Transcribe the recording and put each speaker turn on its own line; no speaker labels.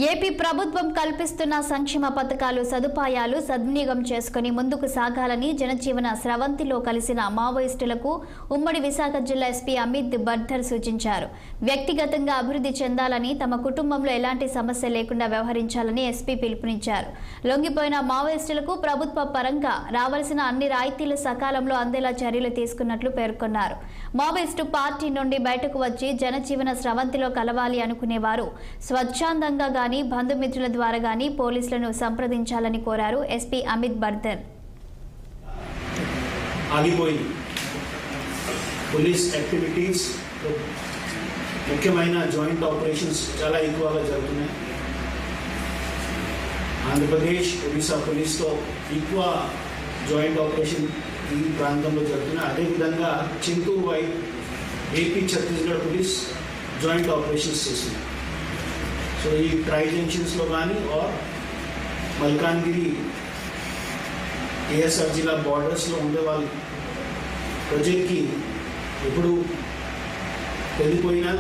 AP ప్రభుత్వం కల్పిస్తున్న సంక్షేమ పథకాలు సదుపాయాలు సద్వినియోగం చేసుకుని ముందుకు సాగాలని జనజీవన స్రవంతిలో కలిసిన మావోయిస్టులకు ఉమ్మడి విశాఖ జిల్లా ఎస్పీ అమిత్ బర్ధర్ సూచించారు. వ్యక్తిగతంగా అభివృద్ధి చెందాలని, తమ కుటుంబంలో ఎలాంటి సమస్య లేకుండా వ్యవహరించాలని ఎస్పీ పిలుపునిచ్చారు. లొంగిపోయిన మావోయిస్టులకు ప్రభుత్వ పరంగా రావాల్సిన అన్ని రాయితీలు సకాలంలో అందేలా చర్యలు తీసుకున్నట్లు పేర్కొన్నారు. మావోయిస్టు పార్టీ నుండి బయటకు వచ్చి జనజీవన స్రవంతిలో కలవాలి అనుకునేవారు స్వచ్ఛందంగా గాని బంధుమిత్రుల ద్వారా గాని పోలీసులను సంప్రదించాలని కోరారు ఎస్పీ అమిత్ బర్ధర్.
ఆగిపోయింది పోలీస్ యాక్టివిటీస్, ముఖ్యమైన జాయింట్ ఆపరేషన్స్ చాలా ఎక్కువగా జరుగుతున్నాయి. ఆంధ్రప్రదేశ్ ఒడిశా పోలీస్తో ఎక్కువ జాయింట్ ఆపరేషన్ ఈ ప్రాంతంలో జరుగుతున్నాయి. అదేవిధంగా చింతూరు వైపు AP Chhattisgarh police joint operations చేస్తుంది. సో ఈ ట్రై జంక్షన్స్లో కానీ ఆర్ మల్కాన్గిరి ఏఎస్ఆర్ జిల్లా బార్డర్స్లో ఉండే వాళ్ళు ప్రజలకి ఎప్పుడు వెళ్ళిపోయినా